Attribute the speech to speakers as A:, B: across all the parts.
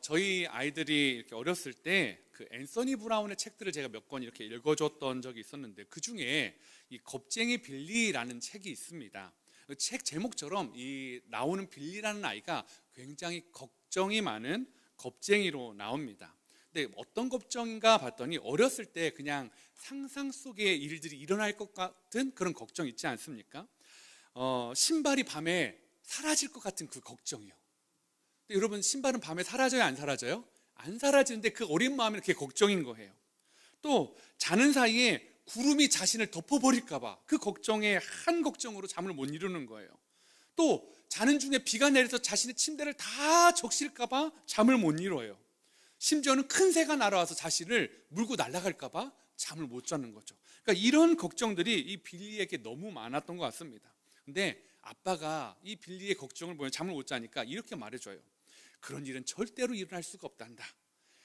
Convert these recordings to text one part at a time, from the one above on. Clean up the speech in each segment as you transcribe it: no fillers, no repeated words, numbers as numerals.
A: 저희 아이들이 이렇게 어렸을 때 그 앤서니 브라운의 책들을 제가 몇 권 이렇게 읽어줬던 적이 있었는데, 그 중에 이 겁쟁이 빌리라는 책이 있습니다. 그 책 제목처럼 이 나오는 빌리라는 아이가 굉장히 걱정이 많은 겁쟁이로 나옵니다. 근데 어떤 걱정인가 봤더니 어렸을 때 그냥 상상 속의 일들이 일어날 것 같은 그런 걱정 있지 않습니까? 신발이 밤에 사라질 것 같은 그 걱정이요. 근데 여러분, 신발은 밤에 사라져요, 안 사라져요? 안 사라지는데 그 어린 마음이 그게 걱정인 거예요. 또 자는 사이에 구름이 자신을 덮어버릴까 봐 그 걱정에 한 걱정으로 잠을 못 이루는 거예요. 또 자는 중에 비가 내려서 자신의 침대를 다 적실까 봐 잠을 못 이뤄요. 심지어는 큰 새가 날아와서 자신을 물고 날아갈까 봐 잠을 못 자는 거죠. 그러니까 이런 걱정들이 이 빌리에게 너무 많았던 것 같습니다. 근데 아빠가 이 빌리의 걱정을 보면 잠을 못 자니까 이렇게 말해줘요. 그런 일은 절대로 일어날 수가 없단다.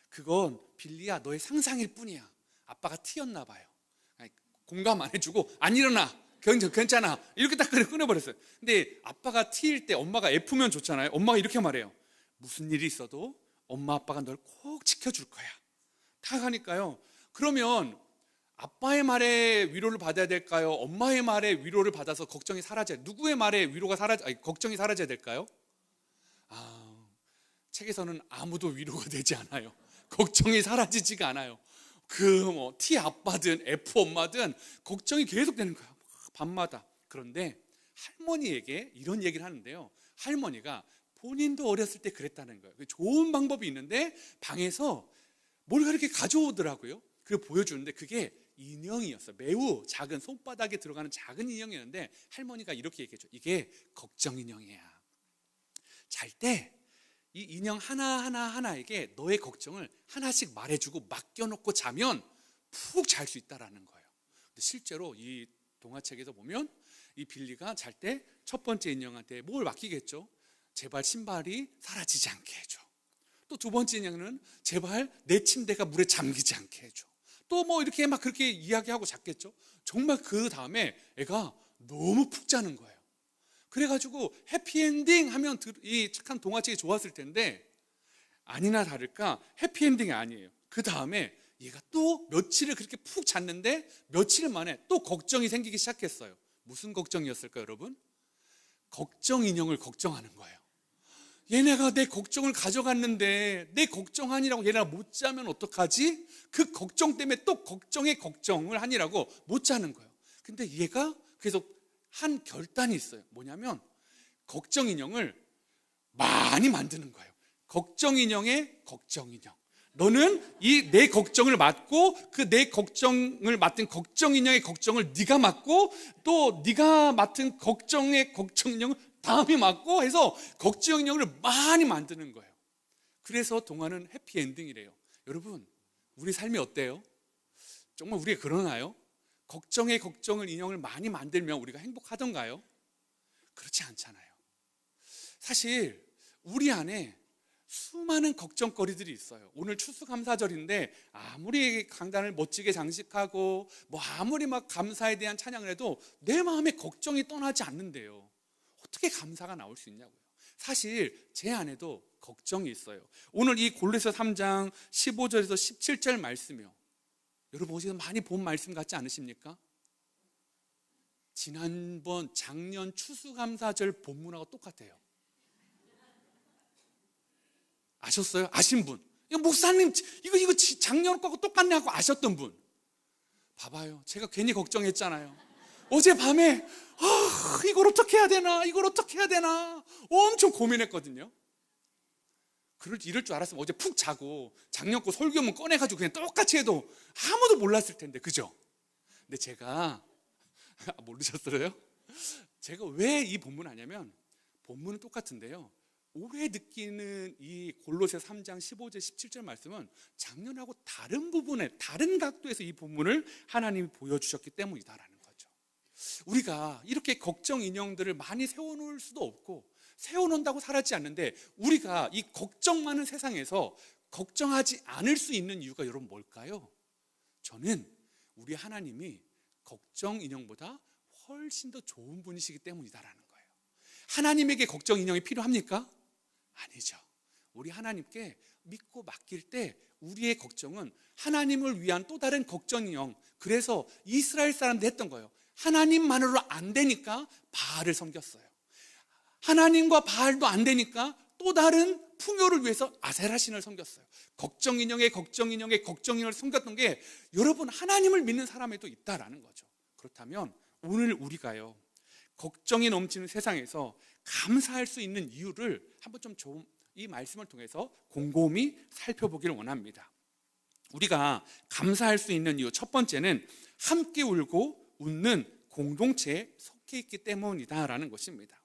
A: 그건 빌리야, 너의 상상일 뿐이야. 아빠가 티였나 봐요. 공감 안 해주고 안 일어나, 괜찮아, 이렇게 딱 끊어버렸어요. 근데 아빠가 T일 때 엄마가 F면 좋잖아요. 엄마가 이렇게 말해요. 무슨 일이 있어도 엄마 아빠가 널 꼭 지켜줄 거야. 다 가니까요. 그러면 아빠의 말에 위로를 받아야 될까요? 엄마의 말에 위로를 받아서 걱정이 사라져야, 누구의 말에 걱정이 사라져야 될까요? 책에서는 아무도 위로가 되지 않아요. 걱정이 사라지지가 않아요. T 아빠든 F 엄마든 걱정이 계속 되는 거예요, 밤마다. 그런데 할머니에게 이런 얘기를 하는데요, 할머니가 본인도 어렸을 때 그랬다는 거예요. 좋은 방법이 있는데 방에서 뭘 그렇게 가져오더라고요. 그걸 보여주는데 그게 인형이었어요. 매우 작은, 손바닥에 들어가는 작은 인형이었는데 할머니가 이렇게 얘기해줘. 이게 걱정 인형이야. 잘 때 이 인형 하나하나에게 너의 걱정을 하나씩 말해주고 맡겨놓고 자면 푹 잘 수 있다라는 거예요. 근데 실제로 이 동화책에서 보면 이 빌리가 잘 때 첫 번째 인형한테 뭘 맡기겠죠? 제발 신발이 사라지지 않게 해줘. 또 두 번째 인형은 제발 내 침대가 물에 잠기지 않게 해줘. 또 뭐 이렇게 막 그렇게 이야기하고 잤겠죠. 정말 그 다음에 애가 너무 푹 자는 거예요. 그래가지고 해피엔딩 하면 이 착한 동화책이 좋았을 텐데, 아니나 다를까 해피엔딩이 아니에요. 그 다음에 얘가 또 며칠을 그렇게 푹 잤는데 며칠 만에 또 걱정이 생기기 시작했어요. 무슨 걱정이었을까요, 여러분? 걱정 인형을 걱정하는 거예요. 얘네가 내 걱정을 가져갔는데 내 걱정하니라고 얘네가 못 자면 어떡하지? 그 걱정 때문에 또 걱정에 걱정을 하니라고 못 자는 거예요. 근데 얘가 그래서 한 결단이 있어요. 뭐냐면 걱정 인형을 많이 만드는 거예요. 걱정 인형의 걱정 인형. 너는 이 내 걱정을 맡고 그 내 걱정을 맡은 걱정 인형의 걱정을 네가 맡고 또 네가 맡은 걱정의 걱정 인형을 다음에 맡고 해서 걱정 인형을 많이 만드는 거예요. 그래서 동화는 해피엔딩이래요. 여러분, 우리 삶이 어때요? 정말 우리가 그러나요? 걱정의 걱정을 인형을 많이 만들면 우리가 행복하던가요? 그렇지 않잖아요. 사실 우리 안에 수많은 걱정거리들이 있어요. 오늘 추수감사절인데 아무리 강단을 멋지게 장식하고 뭐 아무리 막 감사에 대한 찬양을 해도 내 마음에 걱정이 떠나지 않는데요. 어떻게 감사가 나올 수 있냐고요. 사실 제 안에도 걱정이 있어요. 오늘 이 골로새 3장 15절에서 17절 말씀이요. 여러분 어디서 많이 본 말씀 같지 않으십니까? 지난번 작년 추수감사절 본문하고 똑같아요. 아셨어요? 아신 분? 이거 목사님 이거 작년 거하고 똑같네 하고 아셨던 분? 봐봐요. 제가 괜히 걱정했잖아요. 어젯밤에 이걸 어떻게 해야 되나, 이걸 어떻게 해야 되나 엄청 고민했거든요. 이럴 줄 알았으면 어제 푹 자고 작년 거 설교문 꺼내가지고 그냥 똑같이 해도 아무도 몰랐을 텐데, 그죠? 근데 제가 모르셨어요? 제가 왜 이 본문을 하냐면 본문은 똑같은데요, 올해 느끼는 이 골로새 3장 15절 17절 말씀은 작년하고 다른 부분에 다른 각도에서 이 본문을 하나님이 보여주셨기 때문이다라는 거죠. 우리가 이렇게 걱정 인형들을 많이 세워놓을 수도 없고 세워놓는다고 사라지지 않는데, 우리가 이 걱정 많은 세상에서 걱정하지 않을 수 있는 이유가 여러분 뭘까요? 저는 우리 하나님이 걱정 인형보다 훨씬 더 좋은 분이시기 때문이다라는 거예요. 하나님에게 걱정 인형이 필요합니까? 아니죠. 우리 하나님께 믿고 맡길 때 우리의 걱정은 하나님을 위한 또 다른 걱정이 영. 그래서 이스라엘 사람들이 했던 거예요. 하나님만으로 안 되니까 바알을 섬겼어요. 하나님과 바알도 안 되니까 또 다른 풍요를 위해서 아세라 신을 섬겼어요. 걱정 인형에 걱정 인형에 걱정 인형을 섬겼던 게 여러분 하나님을 믿는 사람에도 있다라는 거죠. 그렇다면 오늘 우리가요, 걱정이 넘치는 세상에서 감사할 수 있는 이유를 한번 좀 이 말씀을 통해서 곰곰이 살펴보기를 원합니다. 우리가 감사할 수 있는 이유 첫 번째는 함께 울고 웃는 공동체에 속해 있기 때문이다라는 것입니다.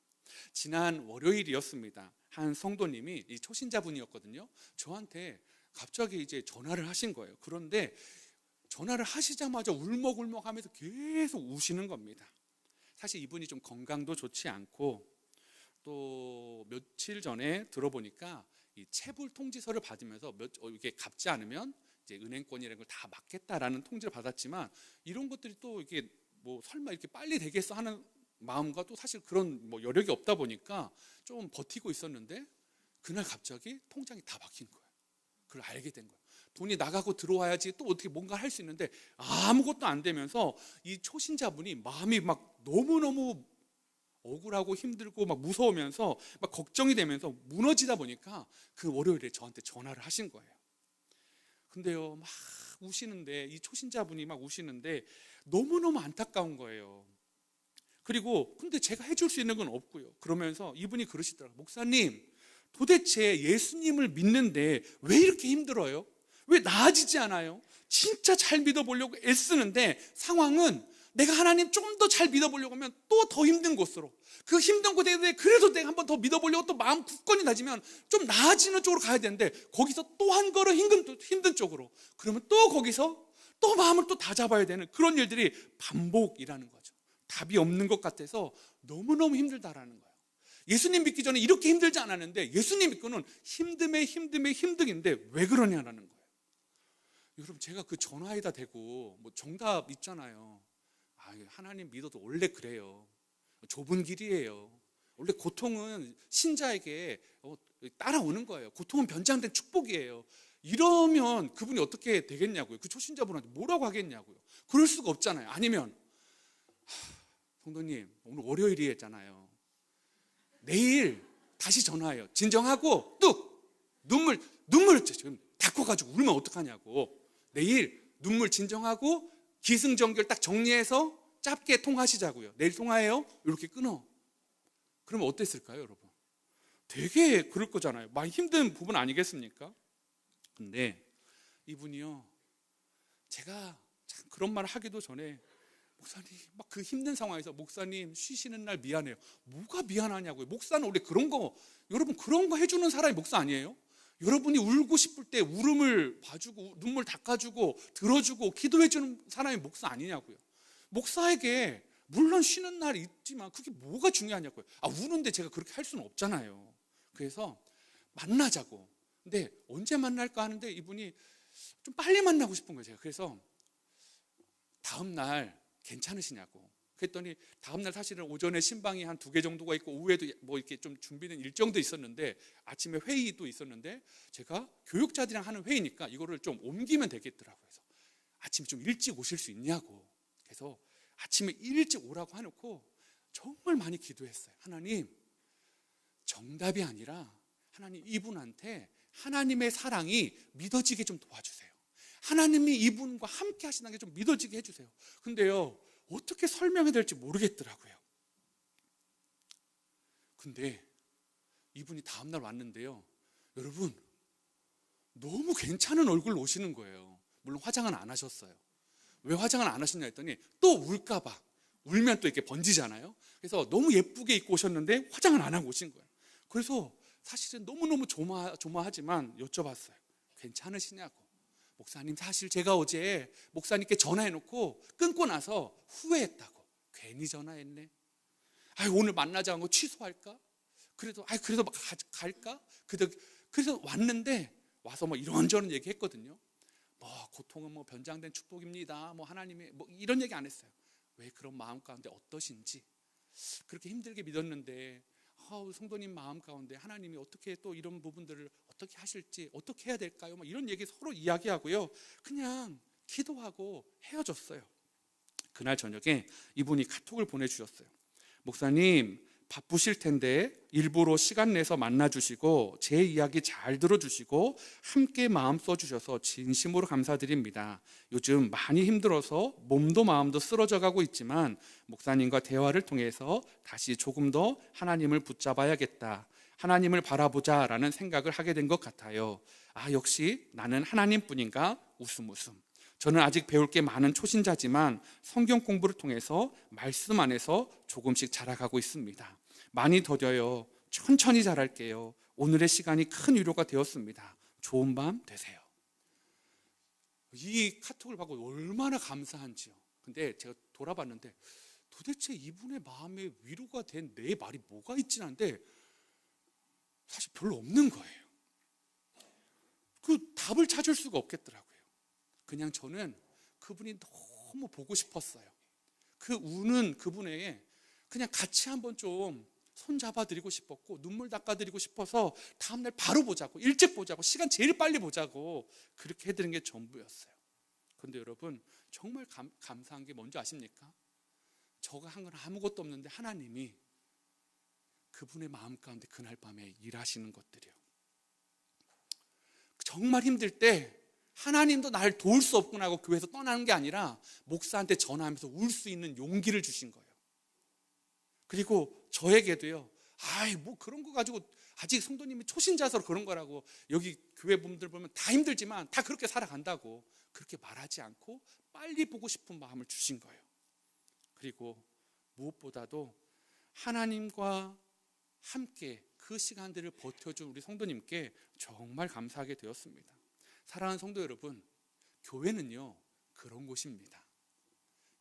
A: 지난 월요일이었습니다. 한 성도님이 이 초신자분이었거든요. 저한테 갑자기 이제 전화를 하신 거예요. 그런데 전화를 하시자마자 울먹울먹 하면서 계속 우시는 겁니다. 사실 이분이 좀 건강도 좋지 않고 또 며칠 전에 들어보니까 이 체불 통지서를 받으면서 이게 갚지 않으면 이제 은행권이라는 걸 다 막겠다라는 통지를 받았지만 이런 것들이 또 이게 뭐 설마 이렇게 빨리 되겠어 하는 마음과 또 사실 그런 뭐 여력이 없다 보니까 좀 버티고 있었는데 그날 갑자기 통장이 다 막힌 거예요. 그걸 알게 된 거예요. 돈이 나가고 들어와야지 또 어떻게 뭔가 할 수 있는데 아무것도 안 되면서 이 초신자분이 마음이 막 너무너무 억울하고 힘들고 막 무서우면서 막 걱정이 되면서 무너지다 보니까 그 월요일에 저한테 전화를 하신 거예요. 근데요, 막 우시는데 이 초신자분이 막 우시는데 너무너무 안타까운 거예요. 그리고 근데 제가 해줄 수 있는 건 없고요. 그러면서 이분이 그러시더라고요. 목사님, 도대체 예수님을 믿는데 왜 이렇게 힘들어요? 왜 나아지지 않아요? 진짜 잘 믿어보려고 애쓰는데 상황은 내가 하나님 좀 더 잘 믿어보려고 하면 또 더 힘든 곳으로, 그 힘든 곳에 그래도 내가 한 번 더 믿어보려고 또 마음 굳건히 다지면 좀 나아지는 쪽으로 가야 되는데 거기서 또 한 걸음 힘든 쪽으로, 그러면 또 거기서 또 마음을 또 다잡아야 되는 그런 일들이 반복이라는 거죠. 답이 없는 것 같아서 너무너무 힘들다라는 거예요. 예수님 믿기 전에 이렇게 힘들지 않았는데 예수님 믿고는 힘듦에 힘듦인데 왜 그러냐라는 거예요. 여러분, 제가 그 전화에다 대고 뭐 정답 있잖아요. 하나님 믿어도 원래 그래요. 좁은 길이에요. 원래 고통은 신자에게 따라오는 거예요. 고통은 변장된 축복이에요. 이러면 그분이 어떻게 되겠냐고요. 그 초신자분한테 뭐라고 하겠냐고요. 그럴 수가 없잖아요. 아니면 성도님, 오늘 월요일이었잖아요. 내일 다시 전화해요. 진정하고 뚝 눈물 지금 닦아가지고 울면 어떡하냐고. 내일 눈물 진정하고 기승전결 딱 정리해서 짧게 통화하시자고요. 내일 통화해요. 이렇게 끊어. 그러면 어땠을까요, 여러분? 되게 그럴 거잖아요. 많이 힘든 부분 아니겠습니까? 근데 이분이요, 제가 참 그런 말을 하기도 전에 목사님, 막 그 힘든 상황에서 목사님 쉬시는 날 미안해요. 뭐가 미안하냐고요. 목사는 원래 그런 거, 여러분 그런 거 해주는 사람이 목사 아니에요? 여러분이 울고 싶을 때 울음을 봐주고 눈물 닦아주고 들어주고 기도해주는 사람이 목사 아니냐고요. 목사에게 물론 쉬는 날이 있지만 그게 뭐가 중요하냐고요. 우는데 제가 그렇게 할 수는 없잖아요. 그래서 만나자고. 근데 언제 만날까 하는데 이분이 좀 빨리 만나고 싶은 거예요, 제가. 그래서 다음 날 괜찮으시냐고. 그랬더니 다음날 사실은 오전에 신방이 한 2개 정도가 있고 오후에도 뭐 이렇게 좀 준비된 일정도 있었는데 아침에 회의도 있었는데 제가 교육자들이랑 하는 회의니까 이거를 좀 옮기면 되겠더라고요. 그래서 아침에 좀 일찍 오실 수 있냐고. 그래서 아침에 일찍 오라고 해놓고 정말 많이 기도했어요. 하나님, 정답이 아니라 하나님 이분한테 하나님의 사랑이 믿어지게 좀 도와주세요. 하나님이 이분과 함께 하시는 게 좀 믿어지게 해주세요. 근데요, 어떻게 설명해야 될지 모르겠더라고요. 근데 이분이 다음날 왔는데요, 여러분 너무 괜찮은 얼굴로 오시는 거예요. 물론 화장은 안 하셨어요. 왜 화장을 안 하셨냐 했더니 또 울까봐. 울면 또 이렇게 번지잖아요. 그래서 너무 예쁘게 입고 오셨는데 화장을 안 하고 오신 거예요. 그래서 사실은 너무너무 조마하지만 여쭤봤어요. 괜찮으시냐고. 목사님, 사실 제가 어제 목사님께 전화해놓고 끊고 나서 후회했다고. 괜히 전화했네. 오늘 만나자는 거 취소할까? 그래도 갈까? 그래서 왔는데 와서 뭐 이런저런 얘기했거든요. 뭐 고통은 뭐 변장된 축복입니다. 뭐 하나님의 뭐 이런 얘기 안 했어요. 왜 그런 마음 가운데 어떠신지, 그렇게 힘들게 믿었는데 성도님 마음 가운데 하나님이 어떻게 또 이런 부분들을 어떻게 하실지, 어떻게 해야 될까요? 막 이런 얘기 서로 이야기하고요, 그냥 기도하고 헤어졌어요. 그날 저녁에 이분이 카톡을 보내주셨어요. 목사님, 바쁘실 텐데 일부러 시간 내서 만나주시고 제 이야기 잘 들어주시고 함께 마음 써주셔서 진심으로 감사드립니다. 요즘 많이 힘들어서 몸도 마음도 쓰러져 가고 있지만 목사님과 대화를 통해서 다시 조금 더 하나님을 붙잡아야겠다, 하나님을 바라보자 라는 생각을 하게 된 것 같아요. 역시 나는 하나님뿐인가? 웃음 웃음. 저는 아직 배울 게 많은 초신자지만 성경 공부를 통해서 말씀 안에서 조금씩 자라가고 있습니다. 많이 더뎌요. 천천히 자랄게요. 오늘의 시간이 큰 위로가 되었습니다. 좋은 밤 되세요. 이 카톡을 받고 얼마나 감사한지요. 근데 제가 돌아봤는데 도대체 이분의 마음에 위로가 된 내 말이 뭐가 있진 않은데 사실 별로 없는 거예요. 그 답을 찾을 수가 없겠더라고요. 그냥 저는 그분이 너무 보고 싶었어요. 그 우는 그분에게 그냥 같이 한번 좀 손잡아 드리고 싶었고 눈물 닦아 드리고 싶어서 다음날 바로 보자고, 일찍 보자고, 시간 제일 빨리 보자고 그렇게 해드린 게 전부였어요. 그런데 여러분, 정말 감사한 게 뭔지 아십니까? 저가 한 건 아무것도 없는데 하나님이 그분의 마음 가운데 그날 밤에 일하시는 것들이요, 정말 힘들 때 하나님도 나를 도울 수 없구나 하고 교회에서 떠나는 게 아니라 목사한테 전화하면서 울 수 있는 용기를 주신 거예요. 그리고 저에게도요, 뭐 그런 거 가지고 아직 성도님이 초신자서 그런 거라고, 여기 교회 분들 보면 다 힘들지만 다 그렇게 살아간다고 그렇게 말하지 않고 빨리 보고 싶은 마음을 주신 거예요. 그리고 무엇보다도 하나님과 함께 그 시간들을 버텨준 우리 성도님께 정말 감사하게 되었습니다. 사랑하는 성도 여러분, 교회는요 그런 곳입니다.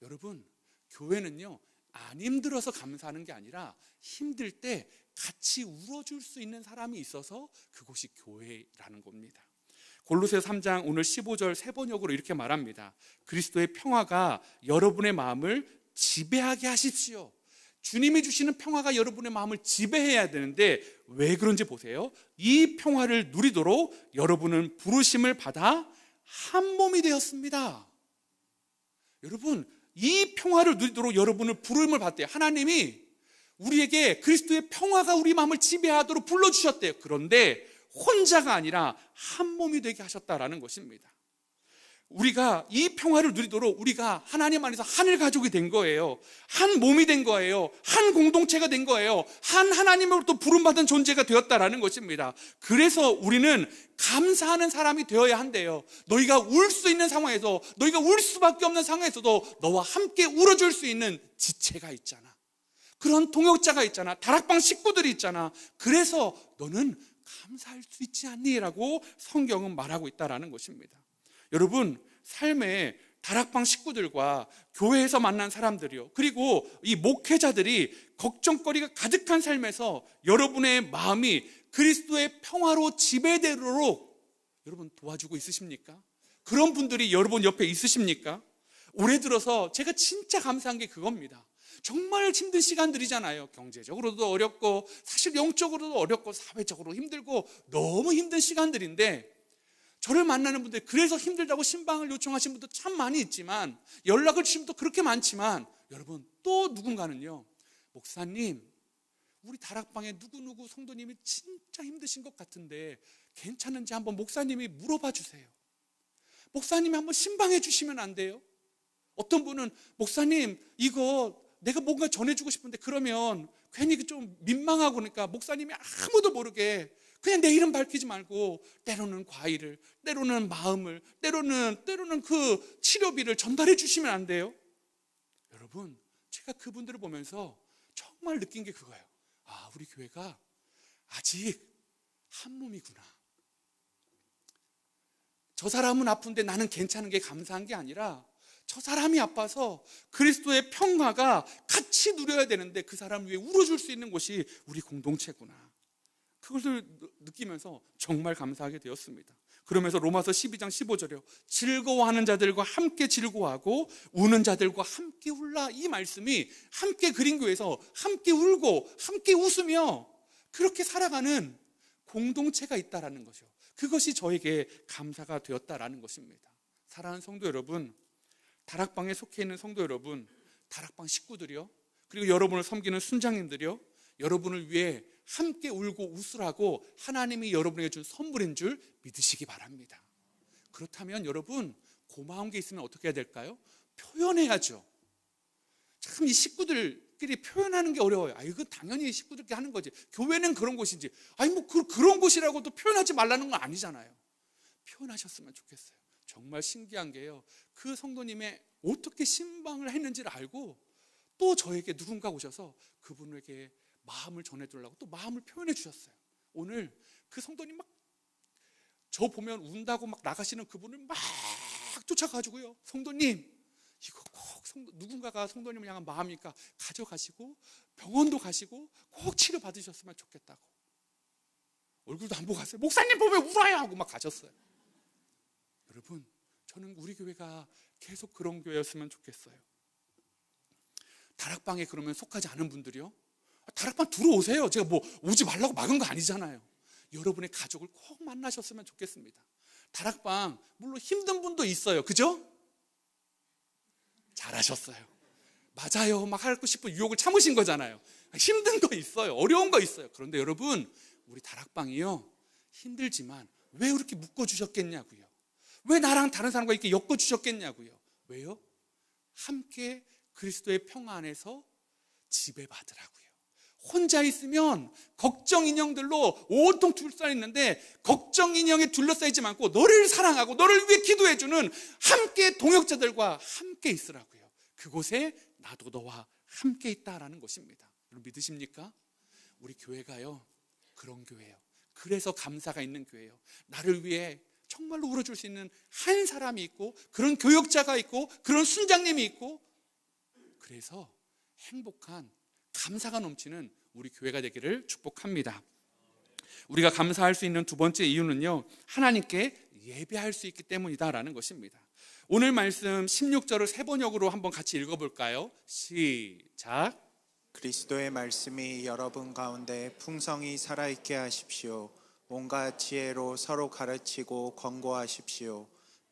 A: 여러분, 교회는요 안 힘들어서 감사하는 게 아니라 힘들 때 같이 울어줄 수 있는 사람이 있어서 그곳이 교회라는 겁니다. 골로새 3장 오늘 15절 세 번역으로 이렇게 말합니다. 그리스도의 평화가 여러분의 마음을 지배하게 하십시오. 주님이 주시는 평화가 여러분의 마음을 지배해야 되는데 왜 그런지 보세요. 이 평화를 누리도록 여러분은 부르심을 받아 한 몸이 되었습니다. 여러분, 이 평화를 누리도록 여러분을 부름을 받대요. 하나님이 우리에게 그리스도의 평화가 우리 마음을 지배하도록 불러주셨대요. 그런데 혼자가 아니라 한 몸이 되게 하셨다라는 것입니다. 우리가 이 평화를 누리도록 우리가 하나님 안에서 하늘 가족이 된 거예요. 한 몸이 된 거예요. 한 공동체가 된 거예요. 한 하나님으로부터 부름받은 존재가 되었다라는 것입니다. 그래서 우리는 감사하는 사람이 되어야 한대요. 너희가 울 수 있는 상황에서, 너희가 울 수밖에 없는 상황에서도 너와 함께 울어줄 수 있는 지체가 있잖아. 그런 동역자가 있잖아. 다락방 식구들이 있잖아. 그래서 너는 감사할 수 있지 않니? 라고 성경은 말하고 있다라는 것입니다. 여러분, 삶에 다락방 식구들과 교회에서 만난 사람들이요, 그리고 이 목회자들이 걱정거리가 가득한 삶에서 여러분의 마음이 그리스도의 평화로 지배되도록 여러분 도와주고 있으십니까? 그런 분들이 여러분 옆에 있으십니까? 올해 들어서 제가 진짜 감사한 게 그겁니다. 정말 힘든 시간들이잖아요. 경제적으로도 어렵고 사실 영적으로도 어렵고 사회적으로 힘들고 너무 힘든 시간들인데 저를 만나는 분들, 그래서 힘들다고 신방을 요청하신 분도 참 많이 있지만, 연락을 주신 분도 그렇게 많지만, 여러분 또 누군가는요, 목사님 우리 다락방에 누구누구 성도님이 진짜 힘드신 것 같은데 괜찮은지 한번 목사님이 물어봐 주세요. 목사님이 한번 신방해 주시면 안 돼요? 어떤 분은 목사님 이거 내가 뭔가 전해주고 싶은데 그러면 괜히 좀 민망하고 그러니까 목사님이 아무도 모르게 그냥 내 이름 밝히지 말고 때로는 과일을, 때로는 마음을, 때로는 그 치료비를 전달해 주시면 안 돼요? 여러분, 제가 그분들을 보면서 정말 느낀 게 그거예요. 우리 교회가 아직 한 몸이구나. 저 사람은 아픈데 나는 괜찮은 게 감사한 게 아니라 저 사람이 아파서 그리스도의 평화가 같이 누려야 되는데 그 사람을 위해 울어줄 수 있는 곳이 우리 공동체구나. 그것을 느끼면서 정말 감사하게 되었습니다. 그러면서 로마서 12장 15절이요, 즐거워하는 자들과 함께 즐거워하고 우는 자들과 함께 울라. 이 말씀이 함께 그린 교회에서 함께 울고 함께 웃으며 그렇게 살아가는 공동체가 있다라는 것이요. 그것이 저에게 감사가 되었다라는 것입니다. 사랑하는 성도 여러분, 다락방에 속해 있는 성도 여러분, 다락방 식구들이요, 그리고 여러분을 섬기는 순장님들이요, 여러분을 위해 함께 울고 웃으라고 하나님이 여러분에게 준 선물인 줄 믿으시기 바랍니다. 그렇다면 여러분, 고마운 게 있으면 어떻게 해야 될까요? 표현해야죠. 참 이 식구들끼리 표현하는 게 어려워요. 이건 당연히 식구들끼리 하는 거지. 교회는 그런 곳이지. 뭐 그런 곳이라고도 표현하지 말라는 건 아니잖아요. 표현하셨으면 좋겠어요. 정말 신기한 게요, 그 성도님의 어떻게 신방을 했는지를 알고 또 저에게 누군가 오셔서 그분에게 마음을 전해주려고 또 마음을 표현해 주셨어요. 오늘 그 성도님 막 저 보면 운다고 막 나가시는 그분을 막 쫓아가지고요, 성도님 이거 꼭 누군가가 성도님을 향한 마음이니까 가져가시고 병원도 가시고 꼭 치료 받으셨으면 좋겠다고. 얼굴도 안 보고 갔어요. 목사님 보면 울어요 하고 막 가셨어요. 여러분, 저는 우리 교회가 계속 그런 교회였으면 좋겠어요. 다락방에 그러면 속하지 않은 분들이요, 다락방 들어오세요. 제가 뭐 오지 말라고 막은 거 아니잖아요. 여러분의 가족을 꼭 만나셨으면 좋겠습니다. 다락방 물론 힘든 분도 있어요. 그죠? 잘하셨어요. 맞아요. 막 하고 싶은 유혹을 참으신 거잖아요. 힘든 거 있어요. 어려운 거 있어요. 그런데 여러분, 우리 다락방이요, 힘들지만 왜 그렇게 묶어주셨겠냐고요. 왜 나랑 다른 사람과 이렇게 엮어주셨겠냐고요. 왜요? 함께 그리스도의 평화 안에서 지배받으라고요. 혼자 있으면 걱정 인형들로 온통 둘러싸여 있는데, 걱정 인형에 둘러싸이지 않고 너를 사랑하고 너를 위해 기도해주는 함께 동역자들과 함께 있으라고요. 그곳에 나도 너와 함께 있다라는 것입니다. 여러분 믿으십니까? 우리 교회가요, 그런 교회예요. 그래서 감사가 있는 교회예요. 나를 위해 정말로 울어줄 수 있는 한 사람이 있고, 그런 교역자가 있고, 그런 순장님이 있고, 그래서 행복한 감사가 넘치는 우리 교회가 되기를 축복합니다. 우리가 감사할 수 있는 두 번째 이유는요, 하나님께 예배할 수 있기 때문이다라는 것입니다. 오늘 말씀 16절을 세 번역으로 한번 같이 읽어볼까요? 시작.
B: 그리스도의 말씀이 여러분 가운데 풍성히 살아있게 하십시오. 온갖 지혜로 서로 가르치고 권고하십시오.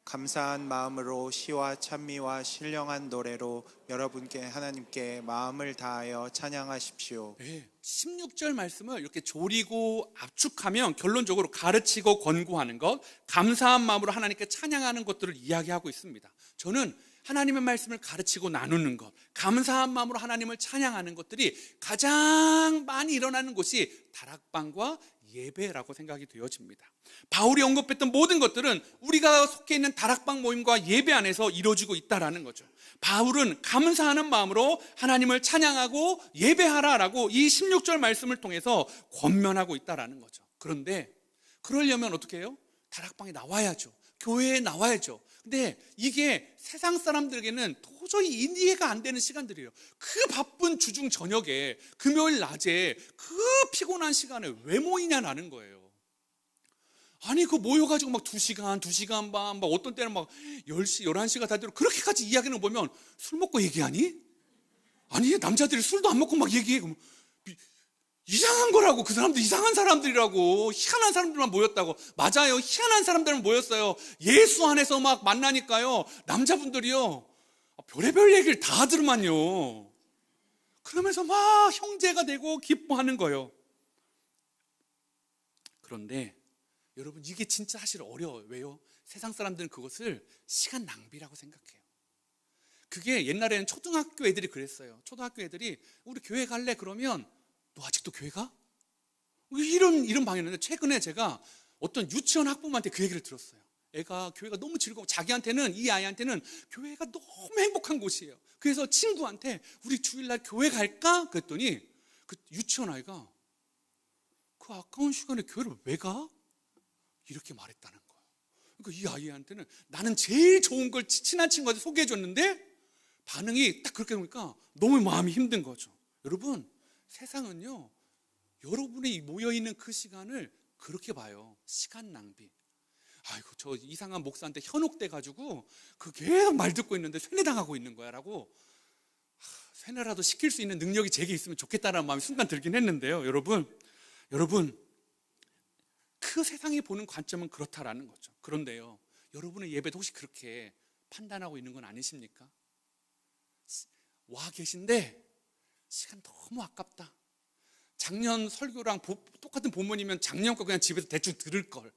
B: 감사한 마음으로 시와 찬미와 신령한 노래로 여러분께 하나님께 마음을 다하여 찬양하십시오.
A: 네, 16절 말씀을 이렇게 조리고 압축하면 결론적으로 가르치고 권고하는 것, 감사한 마음으로 하나님께 찬양하는 것들을 이야기하고 있습니다. 저는 하나님의 말씀을 가르치고 나누는 것, 감사한 마음으로 하나님을 찬양하는 것들이 가장 많이 일어나는 곳이 다락방과 예배라고 생각이 되어집니다. 바울이 언급했던 모든 것들은 우리가 속해 있는 다락방 모임과 예배 안에서 이루어지고 있다는 거죠. 바울은 감사하는 마음으로 하나님을 찬양하고 예배하라라고 이 16절 말씀을 통해서 권면하고 있다는 거죠. 그런데 그러려면 어떻게 해요? 다락방에 나와야죠. 교회에 나와야죠. 근데 이게 세상 사람들에게는 도저히 이해가 안 되는 시간들이에요. 그 바쁜 주중 저녁에, 금요일 낮에 그 피곤한 시간에 왜 모이냐라는 거예요. 아니 그 모여가지고 막 2시간, 2시간 반, 막 어떤 때는 막 10시, 11시가 다 되도록 그렇게까지 이야기하는 거 보면 술 먹고 얘기하니? 아니 남자들이 술도 안 먹고 막 얘기해. 이상한 거라고. 그 사람들 이상한 사람들이라고. 희한한 사람들만 모였다고. 맞아요, 희한한 사람들만 모였어요. 예수 안에서 막 만나니까요, 남자분들이요 별의별 얘기를 다 하더만요. 그러면서 막 형제가 되고 기뻐하는 거예요. 그런데 여러분, 이게 진짜 사실 어려워요. 왜요? 세상 사람들은 그것을 시간 낭비라고 생각해요. 그게 옛날에는 초등학교 애들이 그랬어요. 초등학교 애들이 우리 교회 갈래? 그러면 너 아직도 교회 가? 이런 방이었는데, 최근에 제가 어떤 유치원 학부모한테 그 얘기를 들었어요. 애가 교회가 너무 즐거워. 자기한테는, 이 아이한테는 교회가 너무 행복한 곳이에요. 그래서 친구한테 우리 주일날 교회 갈까? 그랬더니 그 유치원 아이가 그 아까운 시간에 교회를 왜 가? 이렇게 말했다는 거예요. 그러니까 이 아이한테는 나는 제일 좋은 걸 친한 친구한테 소개해 줬는데 반응이 딱 그렇게 보니까 너무 마음이 힘든 거죠. 여러분, 세상은요, 여러분이 모여있는 그 시간을 그렇게 봐요. 시간 낭비. 아이고 저 이상한 목사한테 현혹돼가지고 그 계속 말 듣고 있는데 세뇌당하고 있는 거야 라고, 세뇌라도 시킬 수 있는 능력이 제게 있으면 좋겠다는 마음이 순간 들긴 했는데요. 여러분, 여러분, 그 세상이 보는 관점은 그렇다라는 거죠. 그런데요, 여러분의 예배도 혹시 그렇게 판단하고 있는 건 아니십니까? 와 계신데 시간 너무 아깝다. 작년 설교랑 똑같은 본문이면 작년 거 그냥 집에서 대충 들을 걸.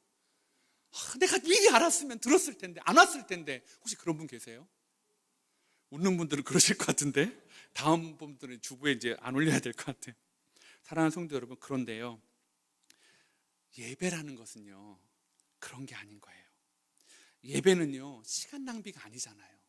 A: 내가 미리 알았으면 들었을 텐데, 안 왔을 텐데. 혹시 그런 분 계세요? 웃는 분들은 그러실 것 같은데, 다음 분들은 주부에 이제 안 올려야 될 것 같아요. 사랑하는 성도 여러분, 그런데요, 예배라는 것은요 그런 게 아닌 거예요. 예배는요 시간 낭비가 아니잖아요.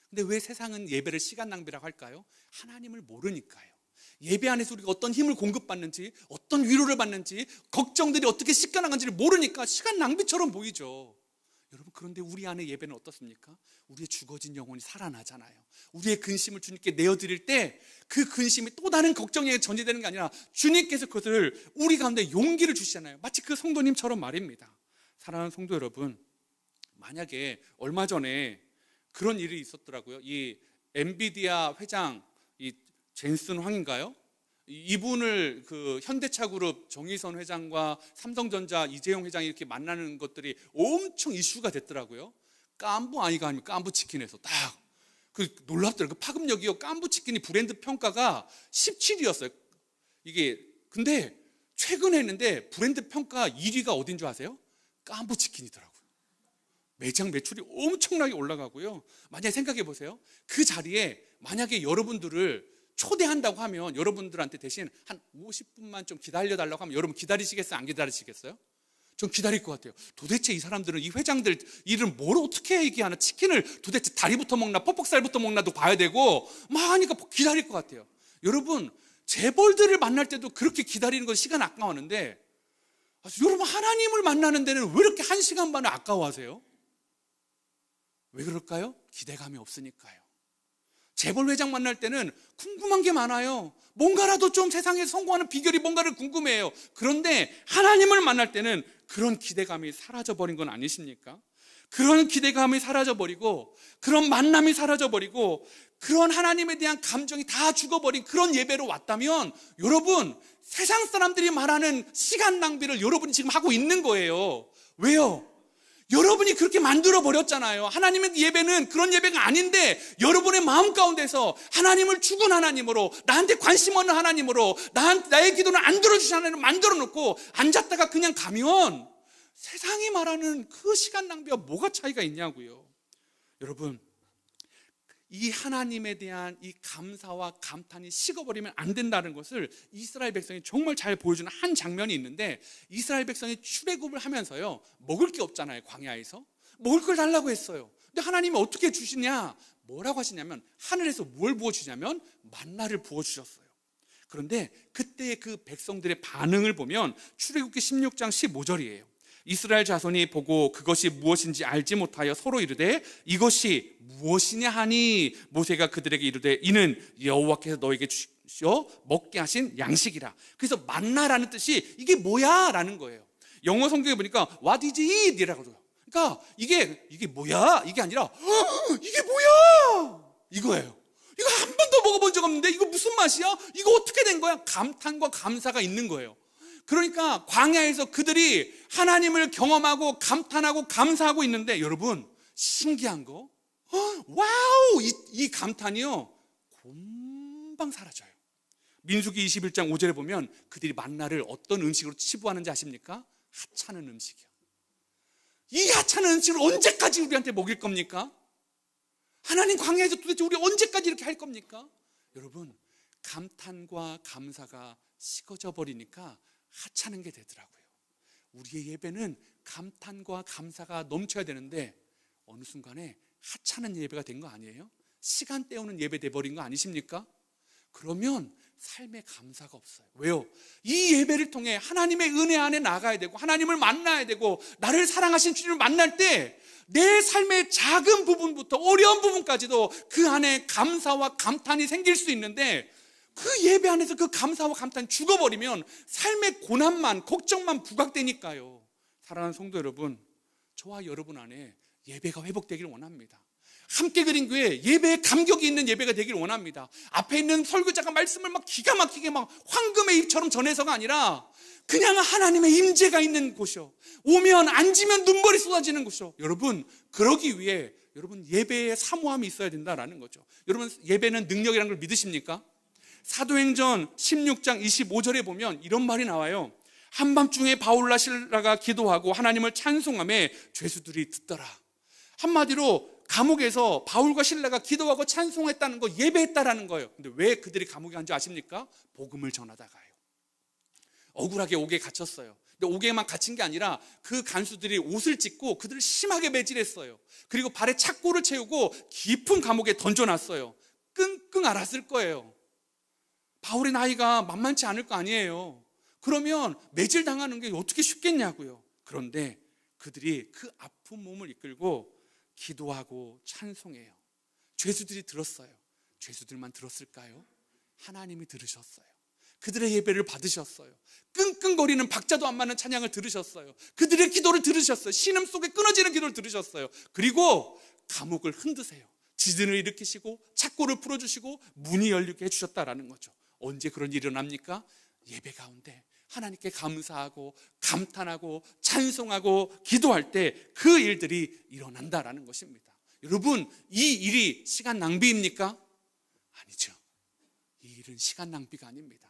A: 근데 왜 세상은 예배를 시간 낭비라고 할까요? 하나님을 모르니까요. 예배 안에서 우리가 어떤 힘을 공급받는지, 어떤 위로를 받는지, 걱정들이 어떻게 씻겨나간지를 모르니까 시간 낭비처럼 보이죠. 여러분, 그런데 우리 안에 예배는 어떻습니까? 우리의 죽어진 영혼이 살아나잖아요. 우리의 근심을 주님께 내어드릴 때 그 근심이 또 다른 걱정에 전제되는 게 아니라 주님께서 그것을 우리 가운데 용기를 주시잖아요. 마치 그 성도님처럼 말입니다. 사랑하는 성도 여러분, 만약에 얼마 전에 그런 일이 있었더라고요. 이 엔비디아 회장, 이 젠슨 황인가요? 이분을 그 현대차그룹 정의선 회장과 삼성전자 이재용 회장이 이렇게 만나는 것들이 엄청 이슈가 됐더라고요. 깐부 아니가 아닙니까? 깐부치킨에서 딱 그 놀랍더라고요. 그 파급력이요. 깐부치킨이 브랜드 평가가 17위였어요. 이게 근데 최근에 했는데 브랜드 평가 1위가 어딘 줄 아세요? 깐부치킨이더라고요. 매장 매출이 엄청나게 올라가고요. 만약에 생각해 보세요. 그 자리에 만약에 여러분들을 초대한다고 하면 여러분들한테 대신 한 50분만 좀 기다려달라고 하면 여러분 기다리시겠어요? 안 기다리시겠어요? 전 기다릴 것 같아요. 도대체 이 사람들은, 이 회장들 일은 뭘 어떻게 얘기하나, 치킨을 도대체 다리부터 먹나 퍽퍽살부터 먹나도 봐야 되고 막 하니까 기다릴 것 같아요. 여러분, 재벌들을 만날 때도 그렇게 기다리는 건 시간 아까워하는데, 여러분 하나님을 만나는 데는 왜 이렇게 1시간 반을 아까워하세요? 왜 그럴까요? 기대감이 없으니까요. 재벌 회장 만날 때는 궁금한 게 많아요. 뭔가라도 좀 세상에서 성공하는 비결이 뭔가를 궁금해해요. 그런데 하나님을 만날 때는 그런 기대감이 사라져버린 건 아니십니까? 그런 기대감이 사라져버리고, 그런 만남이 사라져버리고, 그런 하나님에 대한 감정이 다 죽어버린 그런 예배로 왔다면, 여러분, 세상 사람들이 말하는 시간 낭비를 여러분이 지금 하고 있는 거예요. 왜요? 여러분이 그렇게 만들어버렸잖아요. 하나님의 예배는 그런 예배가 아닌데, 여러분의 마음 가운데서 하나님을 죽은 하나님으로, 나한테 관심 없는 하나님으로, 나의 기도는 안 들어주시는 하나님을 만들어 놓고 앉았다가 그냥 가면 세상이 말하는 그 시간 낭비와 뭐가 차이가 있냐고요. 여러분, 이 하나님에 대한 이 감사와 감탄이 식어버리면 안 된다는 것을 이스라엘 백성이 정말 잘 보여주는 한 장면이 있는데, 이스라엘 백성이 출애굽을 하면서요, 먹을 게 없잖아요. 광야에서 먹을 걸 달라고 했어요. 근데 하나님이 어떻게 주시냐, 뭐라고 하시냐면 하늘에서 뭘 부어주냐면 만나를 부어주셨어요. 그런데 그때의 그 백성들의 반응을 보면 출애굽기 16장 15절이에요 이스라엘 자손이 보고 그것이 무엇인지 알지 못하여 서로 이르되 이것이 무엇이냐 하니 모세가 그들에게 이르되 이는 여호와께서 너에게 주시어 먹게 하신 양식이라. 그래서 만나라는 뜻이 이게 뭐야? 라는 거예요. 영어 성경에 보니까 What is it? 이라고 그래요. 그러니까 이게 뭐야? 이게 아니라 이게 뭐야? 이거예요. 이거 한 번도 먹어본 적 없는데 이거 무슨 맛이야? 이거 어떻게 된 거야? 감탄과 감사가 있는 거예요. 그러니까 광야에서 그들이 하나님을 경험하고 감탄하고 감사하고 있는데, 여러분 신기한 거, 와우, 이 감탄이요 금방 사라져요. 민수기 21장 5절에 보면 그들이 만나를 어떤 음식으로 치부하는지 아십니까? 하찮은 음식이요. 이 하찮은 음식을 언제까지 우리한테 먹일 겁니까? 하나님 광야에서 도대체 우리 언제까지 이렇게 할 겁니까? 여러분, 감탄과 감사가 식어져 버리니까 하찮은 게 되더라고요. 우리의 예배는 감탄과 감사가 넘쳐야 되는데 어느 순간에 하찮은 예배가 된 거 아니에요? 시간 때우는 예배 돼버린 거 아니십니까? 그러면 삶에 감사가 없어요. 왜요? 이 예배를 통해 하나님의 은혜 안에 나가야 되고 하나님을 만나야 되고 나를 사랑하신 주님을 만날 때 내 삶의 작은 부분부터 어려운 부분까지도 그 안에 감사와 감탄이 생길 수 있는데, 그 예배 안에서 그 감사와 감탄이 죽어버리면 삶의 고난만, 걱정만 부각되니까요. 사랑하는 성도 여러분, 저와 여러분 안에 예배가 회복되기를 원합니다. 함께 그린 교회 예배에 감격이 있는 예배가 되길 원합니다. 앞에 있는 설교자가 말씀을 막 기가 막히게 막 황금의 입처럼 전해서가 아니라 그냥 하나님의 임재가 있는 곳이요, 오면 앉으면 눈물이 쏟아지는 곳이요. 여러분, 그러기 위해 여러분 예배에 사모함이 있어야 된다라는 거죠. 여러분, 예배는 능력이라는 걸 믿으십니까? 사도행전 16장 25절에 보면 이런 말이 나와요. 한밤중에 바울라 실라가 기도하고 하나님을 찬송하며 죄수들이 듣더라. 한마디로 감옥에서 바울과 실라가 기도하고 찬송했다는 거, 예배했다라는 거예요. 근데 왜 그들이 감옥에 간 줄 아십니까? 복음을 전하다가요. 억울하게 옥에 갇혔어요. 근데 옥에만 갇힌 게 아니라 그 간수들이 옷을 찢고 그들을 심하게 매질했어요. 그리고 발에 착고를 채우고 깊은 감옥에 던져놨어요. 끙끙 앓았을 거예요. 바울의 나이가 만만치 않을 거 아니에요. 그러면 매질 당하는 게 어떻게 쉽겠냐고요. 그런데 그들이 그 아픈 몸을 이끌고 기도하고 찬송해요. 죄수들이 들었어요. 죄수들만 들었을까요? 하나님이 들으셨어요. 그들의 예배를 받으셨어요. 끙끙거리는 박자도 안 맞는 찬양을 들으셨어요. 그들의 기도를 들으셨어요. 신음 속에 끊어지는 기도를 들으셨어요. 그리고 감옥을 흔드세요. 지진을 일으키시고 착고를 풀어주시고 문이 열리게 해주셨다라는 거죠. 언제 그런 일이 일어납니까? 예배 가운데 하나님께 감사하고 감탄하고 찬송하고 기도할 때 그 일들이 일어난다라는 것입니다. 여러분, 이 일이 시간 낭비입니까? 아니죠. 이 일은 시간 낭비가 아닙니다.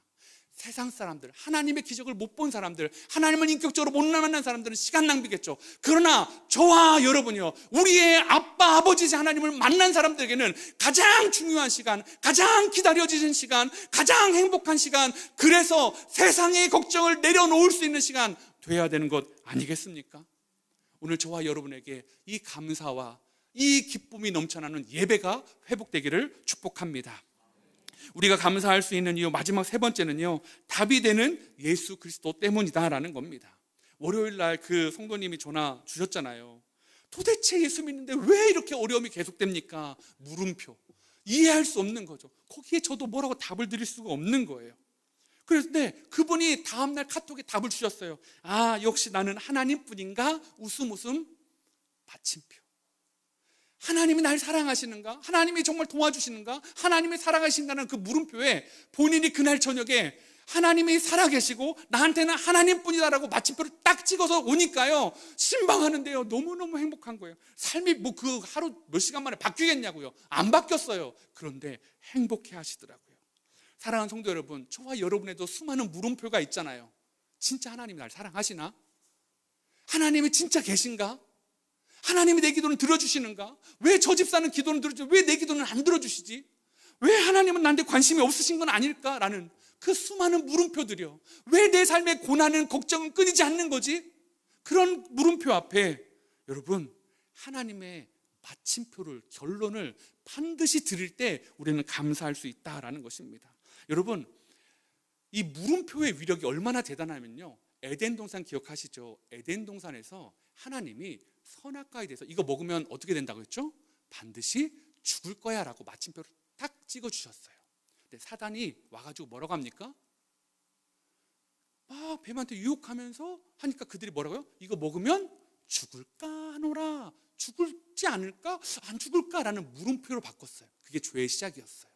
A: 세상 사람들, 하나님의 기적을 못 본 사람들, 하나님을 인격적으로 못 만난 사람들은 시간 낭비겠죠. 그러나 저와 여러분이요, 우리의 아빠, 아버지지 하나님을 만난 사람들에게는 가장 중요한 시간, 가장 기다려지는 시간, 가장 행복한 시간, 그래서 세상의 걱정을 내려놓을 수 있는 시간 돼야 되는 것 아니겠습니까? 오늘 저와 여러분에게 이 감사와 이 기쁨이 넘쳐나는 예배가 회복되기를 축복합니다. 우리가 감사할 수 있는 이유 마지막 세 번째는요, 답이 되는 예수 그리스도 때문이다라는 겁니다. 월요일 날 그 성도님이 전화 주셨잖아요. 도대체 예수 믿는데 왜 이렇게 어려움이 계속됩니까? 물음표. 이해할 수 없는 거죠. 거기에 저도 뭐라고 답을 드릴 수가 없는 거예요. 그런데 그분이 다음날 카톡에 답을 주셨어요. 아, 역시 나는 하나님뿐인가? 웃음 받침표. 하나님이 날 사랑하시는가? 하나님이 정말 도와주시는가? 하나님이 살아가신다는 그 물음표에 본인이 그날 저녁에 하나님이 살아계시고 나한테는 하나님뿐이다라고 마침표를 딱 찍어서 오니까요, 신방하는데요, 너무너무 행복한 거예요. 삶이 뭐 그 하루 몇 시간 만에 바뀌겠냐고요. 안 바뀌었어요. 그런데 행복해 하시더라고요. 사랑하는 성도 여러분, 저와 여러분에도 수많은 물음표가 있잖아요. 진짜 하나님이 날 사랑하시나? 하나님이 진짜 계신가? 하나님이 내 기도는 들어주시는가? 왜 저 집사는 기도는 들어주지? 왜 내 기도는 안 들어주시지? 왜 하나님은 나한테 관심이 없으신 건 아닐까라는 그 수많은 물음표들이요. 왜 내 삶의 고난은, 걱정은 끊이지 않는 거지? 그런 물음표 앞에 여러분, 하나님의 마침표를, 결론을 반드시 드릴 때 우리는 감사할 수 있다라는 것입니다. 여러분, 이 물음표의 위력이 얼마나 대단하면요, 에덴 동산 기억하시죠? 에덴 동산에서 하나님이 선악과에 대해서 이거 먹으면 어떻게 된다고 했죠? 반드시 죽을 거야 라고 마침표를 딱 찍어주셨어요. 근데 사단이 와가지고 뭐라고 합니까? 막 뱀한테 유혹하면서 하니까 그들이 뭐라고요? 이거 먹으면 죽을까 하노라, 죽을지 않을까? 안 죽을까? 라는 물음표로 바꿨어요. 그게 죄의 시작이었어요.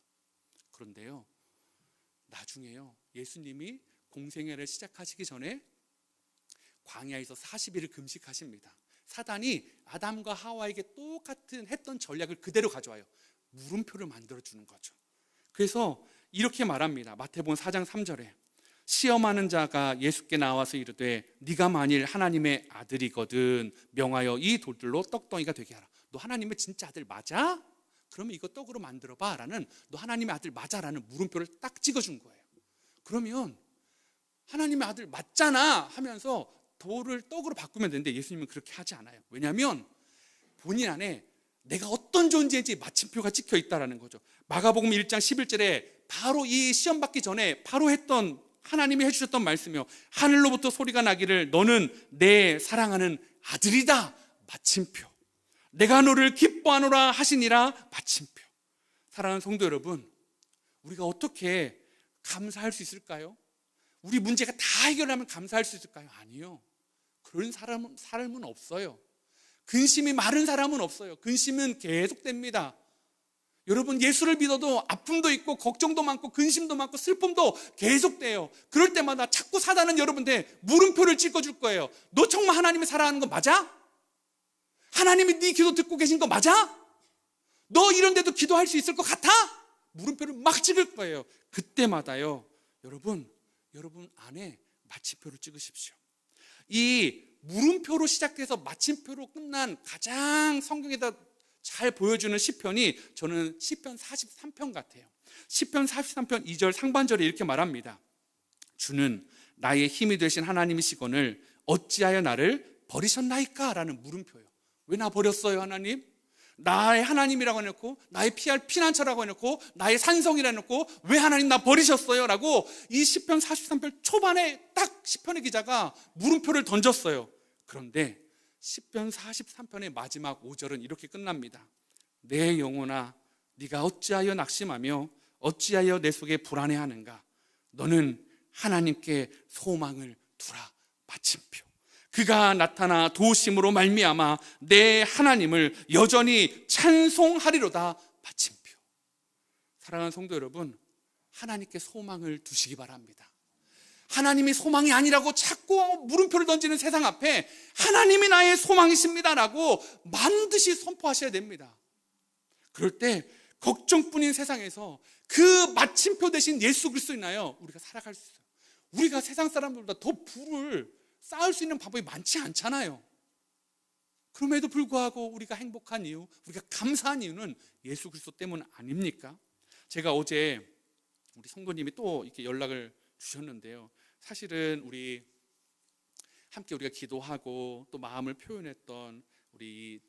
A: 그런데요, 나중에요, 예수님이 공생애를 시작하시기 전에 광야에서 40일을 금식하십니다. 사단이 아담과 하와에게 똑같은 했던 전략을 그대로 가져와요. 물음표를 만들어주는 거죠. 그래서 이렇게 말합니다. 마태복음 4장 3절에 시험하는 자가 예수께 나와서 이르되 네가 만일 하나님의 아들이거든 명하여 이 돌들로 떡덩이가 되게 하라. 너 하나님의 진짜 아들 맞아? 그러면 이거 떡으로 만들어봐 라는, 너 하나님의 아들 맞아 라는 물음표를 딱 찍어준 거예요. 그러면 하나님의 아들 맞잖아 하면서 돌을 떡으로 바꾸면 되는데 예수님은 그렇게 하지 않아요. 왜냐하면 본인 안에 내가 어떤 존재인지 마침표가 찍혀 있다는 거죠. 마가복음 1장 11절에 바로 이 시험 받기 전에 바로 했던, 하나님이 해주셨던 말씀이요, 하늘로부터 소리가 나기를 너는 내 사랑하는 아들이다, 마침표. 내가 너를 기뻐하노라 하시니라, 마침표. 사랑하는 성도 여러분, 우리가 어떻게 감사할 수 있을까요? 우리 문제가 다 해결하면 감사할 수 있을까요? 아니요. 그런 삶은 없어요. 근심이 마른 사람은 없어요. 근심은 계속됩니다. 여러분, 예수를 믿어도 아픔도 있고 걱정도 많고 근심도 많고 슬픔도 계속돼요. 그럴 때마다 자꾸 사단은 여러분한테 물음표를 찍어줄 거예요. 너 정말 하나님을 사랑하는 거 맞아? 하나님이 네 기도 듣고 계신 거 맞아? 너 이런 데도 기도할 수 있을 것 같아? 물음표를 막 찍을 거예요. 그때마다요, 여러분 안에 마침표를 찍으십시오. 이 물음표로 시작해서 마침표로 끝난 가장 성경에다 잘 보여주는 시편이 저는 시편 43편 같아요. 시편 43편 2절 상반절에 이렇게 말합니다. 주는 나의 힘이 되신 하나님이시거늘 어찌하여 나를 버리셨나이까? 라는 물음표예요. 왜 나 버렸어요, 하나님? 나의 하나님이라고 해놓고, 나의 피할 피난처라고 해놓고, 나의 산성이라고 해놓고, 왜 하나님 나 버리셨어요? 라고 이 시편 43편 초반에 딱 시편의 기자가 물음표를 던졌어요. 그런데 시편 43편의 마지막 5절은 이렇게 끝납니다. 내 영혼아, 네가 어찌하여 낙심하며 어찌하여 내 속에 불안해하는가? 너는 하나님께 소망을 두라. 마침표. 그가 나타나 도우심으로 말미암아 내 하나님을 여전히 찬송하리로다. 마침표. 사랑하는 성도 여러분, 하나님께 소망을 두시기 바랍니다. 하나님이 소망이 아니라고 자꾸 물음표를 던지는 세상 앞에 하나님이 나의 소망이십니다라고 반드시 선포하셔야 됩니다. 그럴 때 걱정뿐인 세상에서 그 마침표 대신 예수 그리스도 있나요? 우리가 살아갈 수 있어요. 우리가 세상 사람들보다 더 부를 쌓을 수 있는 방법이 많지 않잖아요. 그럼에도 불구하고 우리가 행복한 이유, 우리가 감사한 이유는 예수 그리스도 때문 아닙니까? 제가 어제 우리 성도님이 또 이렇게 연락을 주셨는데요. 사실은 우리 함께 우리가 기도하고 또 마음을 표현했던 우리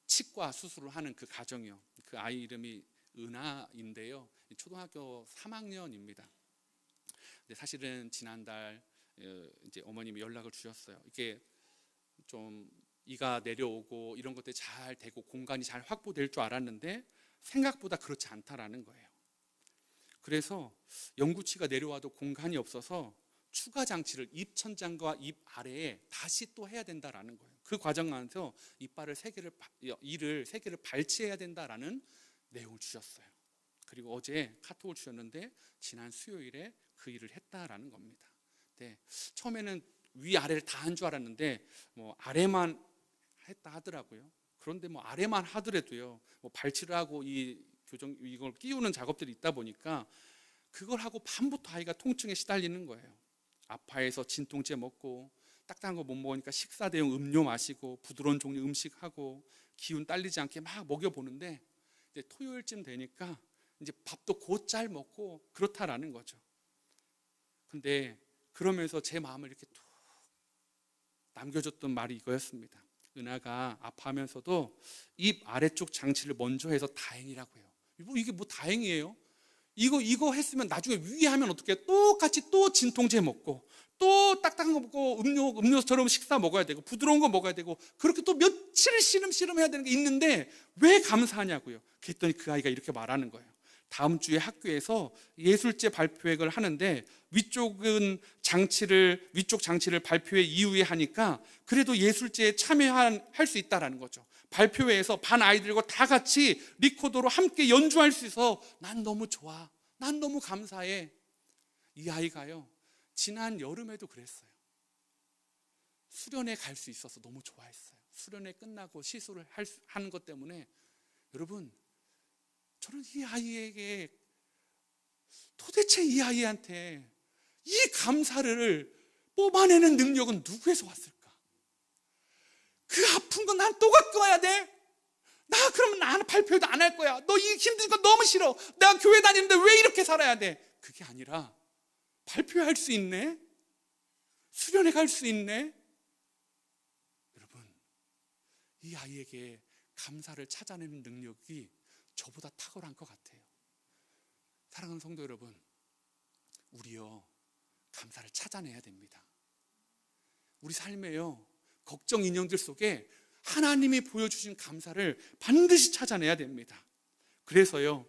A: 치과 수술을 하는 그 가정이요. 그 아이 이름이 은하인데요. 초등학교 3학년입니다. 근데 사실은 지난달 이제 어머님이 연락을 주셨어요. 이게 좀 이가 내려오고 이런 것들이 잘 되고 공간이 잘 확보될 줄 알았는데 생각보다 그렇지 않다라는 거예요. 그래서 영구치가 내려와도 공간이 없어서 추가 장치를 입 천장과 입 아래에 다시 또 해야 된다라는 거예요. 그 과정 안에서 이를 3개를 발치해야 된다라는 내용을 주셨어요. 그리고 어제 카톡을 주셨는데 지난 수요일에 그 일을 했다라는 겁니다. 네, 처음에는 위아래를 다 한 줄 알았는데 뭐 아래만 했다 하더라고요. 그런데 뭐 아래만 하더라도요, 뭐 발치를 하고 이걸 끼우는 작업들이 있다 보니까 그걸 하고 밤부터 아이가 통증에 시달리는 거예요. 아파해서 진통제 먹고 딱딱한 거 못 먹으니까 식사 대용 음료 마시고 부드러운 종류 음식하고 기운 딸리지 않게 막 먹여보는데 이제 토요일쯤 되니까 이제 밥도 곧잘 먹고 그렇다라는 거죠. 근데 그러면서 제 마음을 이렇게 툭 남겨줬던 말이 이거였습니다. 은하가 아파하면서도 입 아래쪽 장치를 먼저 해서 다행이라고 해요. 이게 뭐 다행이에요? 이거 했으면 나중에 위에 하면 어떻게 똑같이 또 진통제 먹고 또 딱딱한 거 먹고 음료수처럼 식사 먹어야 되고 부드러운 거 먹어야 되고 그렇게 또 며칠 씨름씨름 해야 되는 게 있는데 왜 감사하냐고요. 그랬더니 그 아이가 이렇게 말하는 거예요. 다음 주에 학교에서 예술제 발표회를 하는데 위쪽 장치를 발표회 이후에 하니까 그래도 예술제에 참여할 수 있다라는 거죠. 발표회에서 반 아이들과 다 같이 리코더로 함께 연주할 수 있어서 난 너무 좋아. 난 너무 감사해. 이 아이가요, 지난 여름에도 그랬어요. 수련회 갈 수 있어서 너무 좋아했어요. 수련회 끝나고 시술을 하는 것 때문에 여러분, 저는 이 아이에게 도대체 이 아이한테 이 감사를 뽑아내는 능력은 누구에서 왔을까? 그 아픈 건 난 또 갖고 와야 돼? 나 그러면 나는 발표도 안 할 거야. 너 이 힘든 거 너무 싫어. 내가 교회 다니는데 왜 이렇게 살아야 돼? 그게 아니라 발표할 수 있네? 수련회 갈 수 있네? 여러분, 이 아이에게 감사를 찾아내는 능력이 저보다 탁월한 것 같아요. 사랑하는 성도 여러분, 우리요 감사를 찾아내야 됩니다. 우리 삶에요 걱정 인형들 속에 하나님이 보여주신 감사를 반드시 찾아내야 됩니다. 그래서요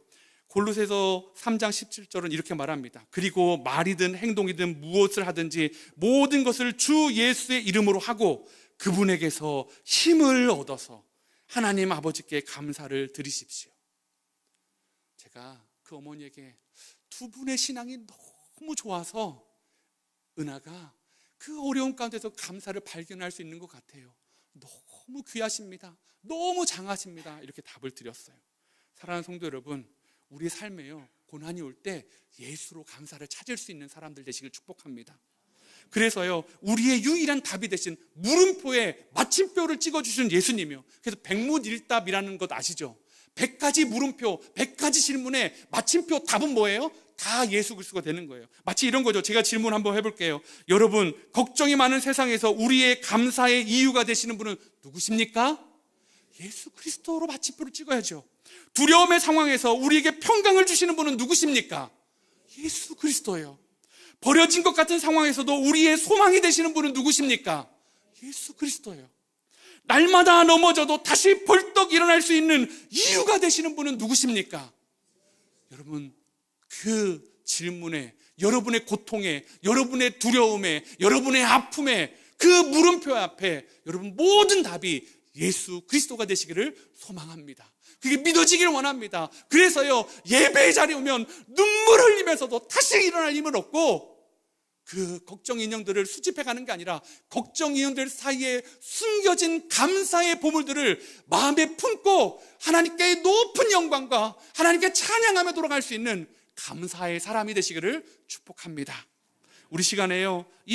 A: 골로새서 3장 17절은 이렇게 말합니다. 그리고 말이든 행동이든 무엇을 하든지 모든 것을 주 예수의 이름으로 하고 그분에게서 힘을 얻어서 하나님 아버지께 감사를 드리십시오. 제가 그 어머니에게 두 분의 신앙이 너무 좋아서 은하가 그 어려운 가운데서 감사를 발견할 수 있는 것 같아요. 너무 귀하십니다. 너무 장하십니다. 이렇게 답을 드렸어요. 사랑하는 성도 여러분, 우리 삶에요, 고난이 올 때 예수로 감사를 찾을 수 있는 사람들 되시길 축복합니다. 그래서요, 우리의 유일한 답이 되신 물음표에 마침표를 찍어주신 예수님이요. 그래서 백문일답이라는 것 아시죠? 100가지 물음표, 100가지 질문에 마침표 답은 뭐예요? 다 예수 그리스도가 되는 거예요. 마치 이런 거죠. 제가 질문 한번 해볼게요. 여러분, 걱정이 많은 세상에서 우리의 감사의 이유가 되시는 분은 누구십니까? 예수 그리스도로 마침표를 찍어야죠. 두려움의 상황에서 우리에게 평강을 주시는 분은 누구십니까? 예수 그리스도예요. 버려진 것 같은 상황에서도 우리의 소망이 되시는 분은 누구십니까? 예수 그리스도예요. 날마다 넘어져도 다시 벌떡 일어날 수 있는 이유가 되시는 분은 누구십니까? 여러분, 그 질문에, 여러분의 고통에, 여러분의 두려움에, 여러분의 아픔에, 그 물음표 앞에 여러분 모든 답이 예수 그리스도가 되시기를 소망합니다. 그게 믿어지기를 원합니다. 그래서요, 예배의 자리에 오면 눈물 흘리면서도 다시 일어날 힘을 얻고, 그 걱정 인형들을 수집해가는 게 아니라 걱정 인형들 사이에 숨겨진 감사의 보물들을 마음에 품고 하나님께 높은 영광과 하나님께 찬양하며 돌아갈 수 있는 감사의 사람이 되시기를 축복합니다. 우리 시간에요, 이